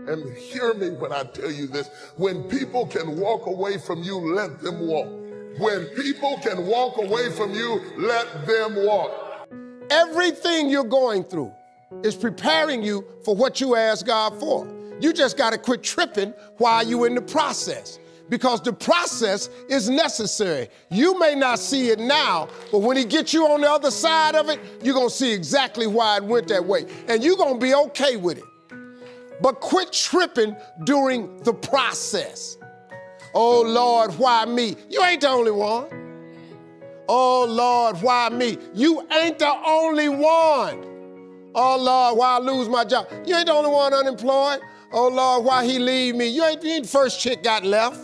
And hear me when I tell you this. When people can walk away from you, let them walk. When people can walk away from you, let them walk. Everything you're going through is preparing you for what you asked God for. You just got to quit tripping while you're in the process, because the process is necessary. You may not see it now, but when he gets you on the other side of it, you're going to see exactly why it went that way. And you're going to be okay with it. But quit tripping during the process. Oh, Lord, why me? You ain't the only one. Oh, Lord, why me? You ain't the only one. Oh, Lord, why I lose my job? You ain't the only one unemployed. Oh, Lord, why he leave me? You ain't the first chick got left.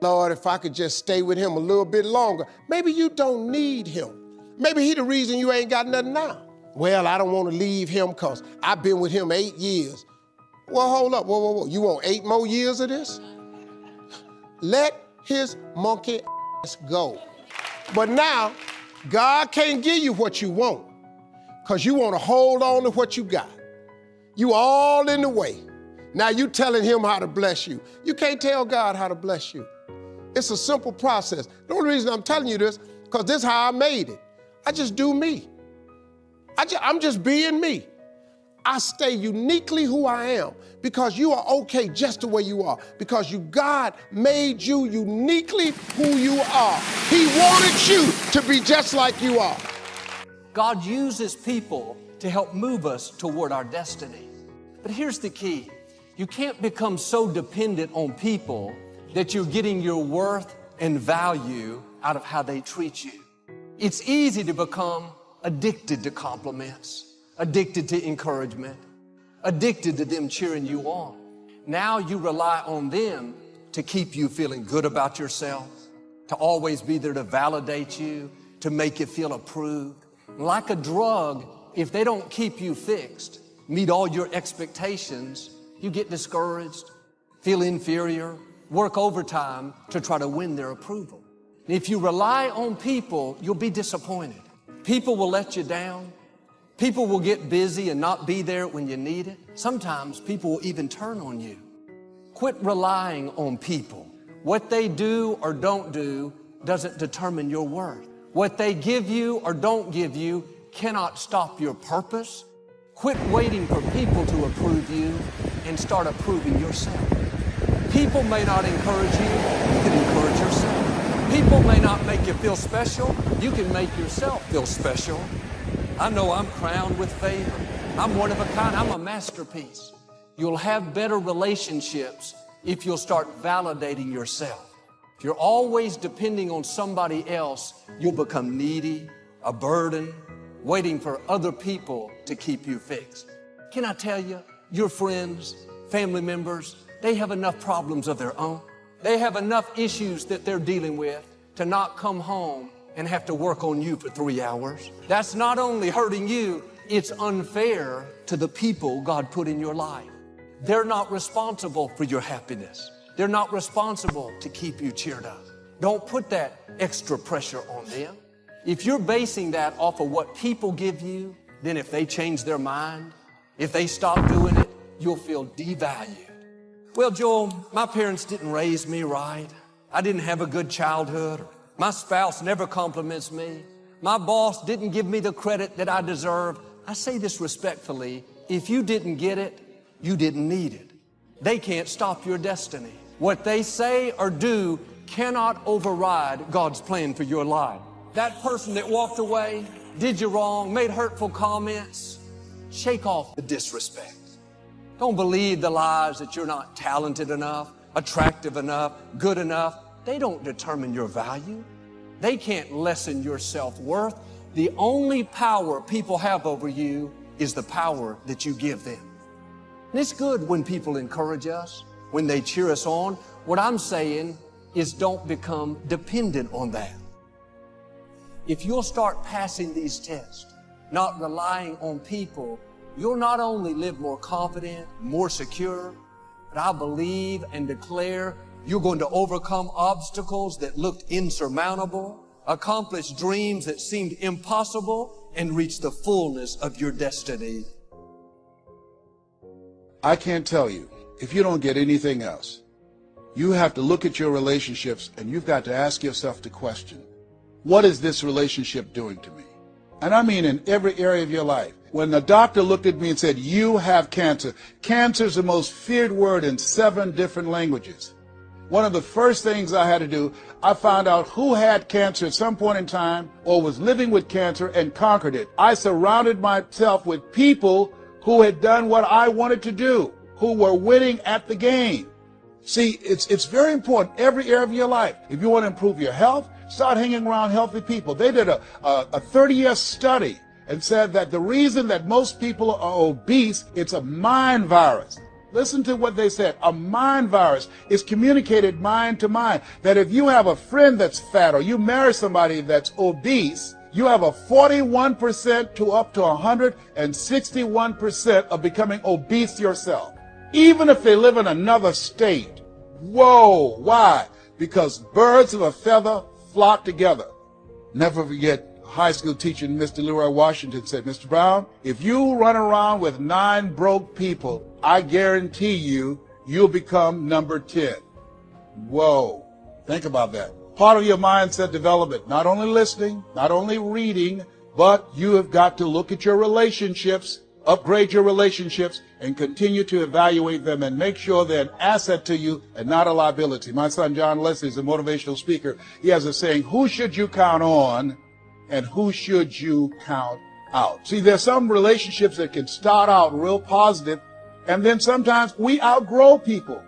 Lord, if I could just stay with him a little bit longer. Maybe you don't need him. Maybe he the reason you ain't got nothing now. Well, I don't want to leave him because I've been with him 8 years. Well, hold up, whoa. You want 8 more years of this? Let his monkey ass go. But now, God can't give you what you want because you want to hold on to what you got. You all in the way. Now you telling him how to bless you. You can't tell God how to bless you. It's a simple process. The only reason I'm telling you this, because this is how I made it. I just do me. I'm just being me. I stay uniquely who I am because you are okay just the way you are, because God made you uniquely who you are. He wanted you to be just like you are. God uses people to help move us toward our destiny. But here's the key. You can't become so dependent on people that you're getting your worth and value out of how they treat you. It's easy to become addicted to compliments, addicted to encouragement, addicted to them cheering you on. Now you rely on them to keep you feeling good about yourself, to always be there to validate you, to make you feel approved. Like a drug, if they don't keep you fixed, meet all your expectations, you get discouraged, feel inferior, work overtime to try to win their approval. If you rely on people, you'll be disappointed. People will let you down. People will get busy and not be there when you need it. Sometimes people will even turn on you. Quit relying on people. What they do or don't do doesn't determine your worth. What they give you or don't give you cannot stop your purpose. Quit waiting for people to approve you and start approving yourself. People may not encourage you, you can encourage yourself. People may not make you feel special, you can make yourself feel special. I know I'm crowned with favor. I'm one of a kind, I'm a masterpiece. You'll have better relationships if you'll start validating yourself. If you're always depending on somebody else, you'll become needy, a burden, waiting for other people to keep you fixed. Can I tell you, your friends, family members, they have enough problems of their own. They have enough issues that they're dealing with to not come home and have to work on you for 3 hours. That's not only hurting you, it's unfair to the people God put in your life. They're not responsible for your happiness. They're not responsible to keep you cheered up. Don't put that extra pressure on them. If you're basing that off of what people give you, then if they change their mind, if they stop doing it, you'll feel devalued. Well, Joel, my parents didn't raise me right. I didn't have a good childhood. My spouse never compliments me. My boss didn't give me the credit that I deserve. I say this respectfully. If you didn't get it, you didn't need it. They can't stop your destiny. What they say or do cannot override God's plan for your life. That person that walked away, did you wrong, made hurtful comments, shake off the disrespect. Don't believe the lies that you're not talented enough, attractive enough, good enough. They don't determine your value. They can't lessen your self-worth. The only power people have over you is the power that you give them. And it's good when people encourage us, when they cheer us on. What I'm saying is don't become dependent on that. If you'll start passing these tests, not relying on people, you'll not only live more confident, more secure, but I believe and declare you're going to overcome obstacles that looked insurmountable, accomplish dreams that seemed impossible, and reach the fullness of your destiny. I can't tell you, if you don't get anything else, you have to look at your relationships and you've got to ask yourself the question, what is this relationship doing to me? And I mean in every area of your life. When the doctor looked at me and said, you have cancer, cancer is the most feared word in 7 different languages. One of the first things I had to do, I found out who had cancer at some point in time or was living with cancer and conquered it. I surrounded myself with people who had done what I wanted to do, who were winning at the game. See, it's very important, every area of your life. If you want to improve your health, start hanging around healthy people. They did a 30-year study and said that the reason that most people are obese, it's a mind virus. Listen to what they said. A mind virus is communicated mind to mind. That if you have a friend that's fat or you marry somebody that's obese, you have a 41% to up to 161% of becoming obese yourself. Even if they live in another state. Whoa, why? Because birds of a feather flock together. Never forget, high school teacher Mr. Leroy Washington said, Mr. Brown, if you run around with 9 broke people, I guarantee you'll become number 10. Whoa, think about that. Part of your mindset development, not only listening, not only reading, but you have got to look at your relationships, upgrade your relationships, and continue to evaluate them and make sure they're an asset to you and not a liability. My son John Leslie is a motivational speaker. He has a saying, who should you count on and who should you count out? See, there's some relationships that can start out real positive, and then sometimes we outgrow people.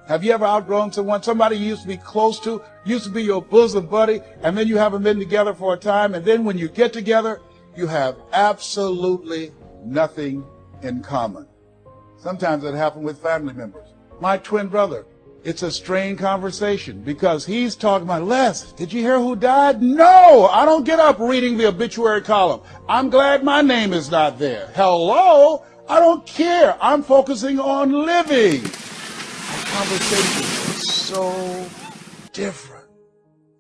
Have you ever outgrown someone? Somebody you used to be close to, used to be your bosom buddy, and then you haven't been together for a time, and then when you get together, you have absolutely nothing in common. Sometimes it happens with family members. My twin brother, it's a strained conversation because he's talking about, Les, did you hear who died? No, I don't get up reading the obituary column. I'm glad my name is not there. Hello, I don't care. I'm focusing on living. Our conversation is so different.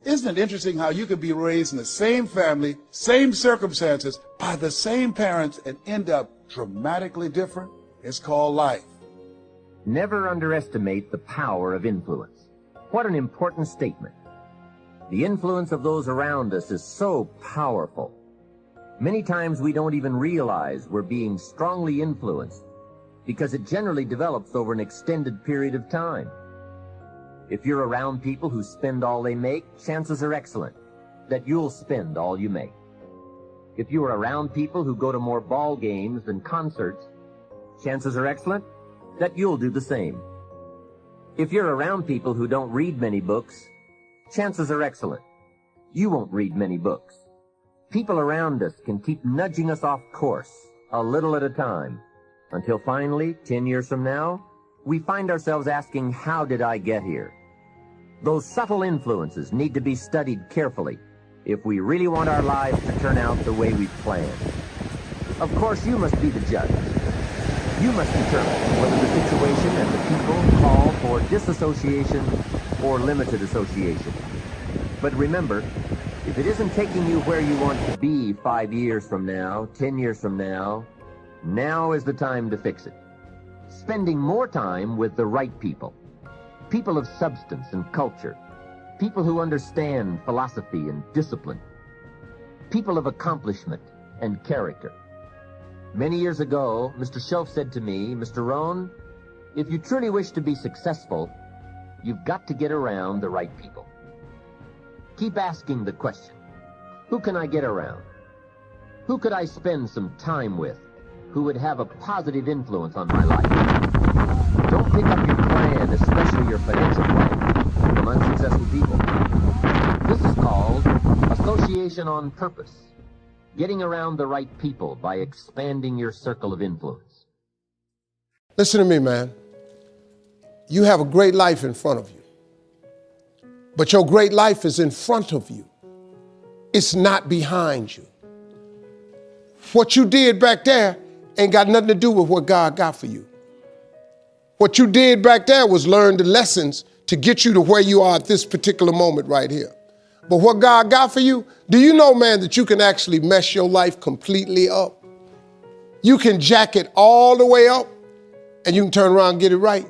Isn't it interesting how you could be raised in the same family, same circumstances, by the same parents and end up dramatically different? It's called life. Never underestimate the power of influence. What an important statement. The influence of those around us is so powerful. Many times we don't even realize we're being strongly influenced because it generally develops over an extended period of time. If you're around people who spend all they make, chances are excellent that you'll spend all you make. If you are around people who go to more ball games than concerts, chances are excellent that you'll do the same. If you're around people who don't read many books, chances are excellent you won't read many books. People around us can keep nudging us off course a little at a time until finally, 10 years from now, we find ourselves asking, how did I get here? Those subtle influences need to be studied carefully if we really want our lives to turn out the way we've planned. Of course, you must be the judge. You must determine whether the situation and the people call for disassociation or limited association. But remember, if it isn't taking you where you want to be 5 years from now, 10 years from now, now is the time to fix it. Spending more time with the right people. People of substance and culture. People who understand philosophy and discipline. People of accomplishment and character. Many years ago, Mr. Shelf said to me, Mr. Rohn, if you truly wish to be successful, you've got to get around the right people. Keep asking the question, who can I get around? Who could I spend some time with who would have a positive influence on my life? Don't pick up your plan, especially your financial plan, from unsuccessful people. This is called association on purpose. Getting around the right people by expanding your circle of influence. Listen to me, man. You have a great life in front of you. But your great life is in front of you. It's not behind you. What you did back there ain't got nothing to do with what God got for you. What you did back there was learn the lessons to get you to where you are at this particular moment right here. But what God got for you, do you know, man, that you can actually mess your life completely up? You can jack it all the way up and you can turn around and get it right?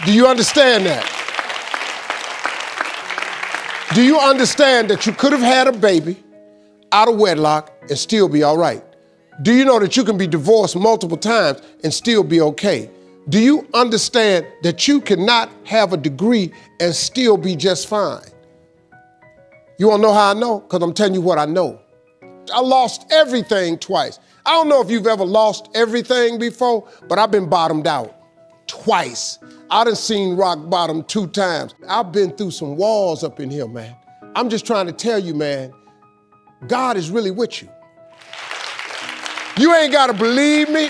Do you understand that? Do you understand that you could have had a baby out of wedlock and still be all right? Do you know that you can be divorced multiple times and still be okay? Do you understand that you cannot have a degree and still be just fine? You wanna know how I know? Because I'm telling you what I know. I lost everything twice. I don't know if you've ever lost everything before, but I've been bottomed out twice. I done seen rock bottom 2 times. I've been through some walls up in here, man. I'm just trying to tell you, man, God is really with you. You ain't gotta believe me.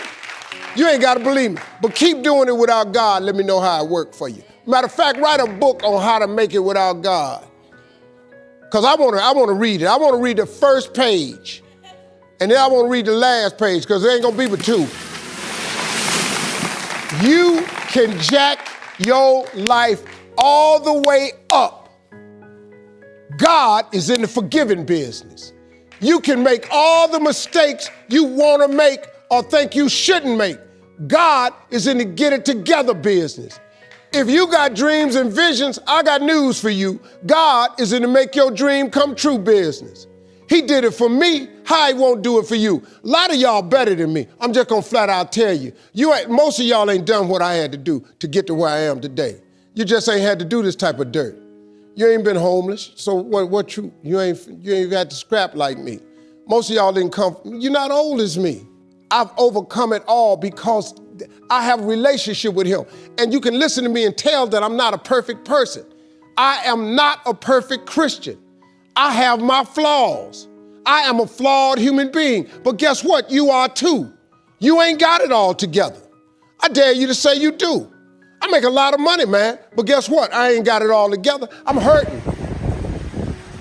You ain't gotta believe me. But keep doing it without God. Let me know how it worked for you. Matter of fact, write a book on how to make it without God. Because I wanna read it. I wanna read the first page. And then I wanna read the last page, because there ain't gonna be but 2. You can jack your life all the way up. God is in the forgiving business. You can make all the mistakes you wanna make or think you shouldn't make. God is in the get it together business. If you got dreams and visions, I got news for you. God is in the make your dream come true business. He did it for me, how he won't do it for you? A lot of y'all better than me. I'm just gonna flat out tell you. Most of y'all ain't done what I had to do to get to where I am today. You just ain't had to do this type of dirt. You ain't been homeless, so you ain't had to scrap like me. Most of y'all didn't come, you're not old as me. I've overcome it all because I have a relationship with him. And you can listen to me and tell that I'm not a perfect person. I am not a perfect Christian. I have my flaws. I am a flawed human being. But guess what? You are too. You ain't got it all together. I dare you to say you do. I make a lot of money, man. But guess what? I ain't got it all together. I'm hurting.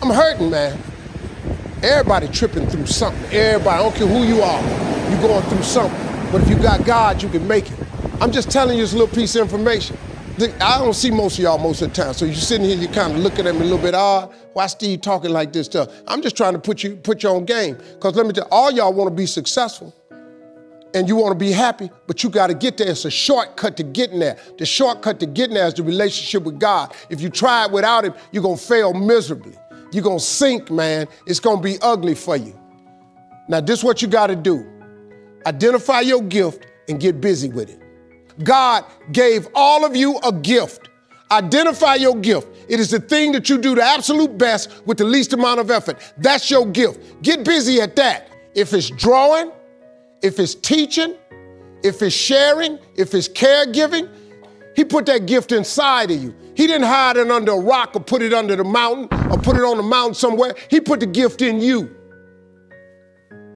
I'm hurting, man. Everybody tripping through something. Everybody, I don't care who you are, you're going through something. But if you got God, you can make it. I'm just telling you this little piece of information. I don't see most of y'all most of the time. So you're sitting here, you're kind of looking at me a little bit odd. Why Steve talking like this stuff? I'm just trying to put you on game. Because let me tell you, all y'all want to be successful and you want to be happy, but you got to get there. It's a shortcut to getting there. The shortcut to getting there is the relationship with God. If you try it without him, you're going to fail miserably. You're going to sink, man. It's going to be ugly for you. Now, this is what you got to do. Identify your gift and get busy with it. God gave all of you a gift. Identify your gift. It is the thing that you do the absolute best with the least amount of effort. That's your gift. Get busy at that. If it's drawing, if it's teaching, if it's sharing, if it's caregiving, he put that gift inside of you. He didn't hide it under a rock or put it under the mountain or put it on the mountain somewhere. He put the gift in you.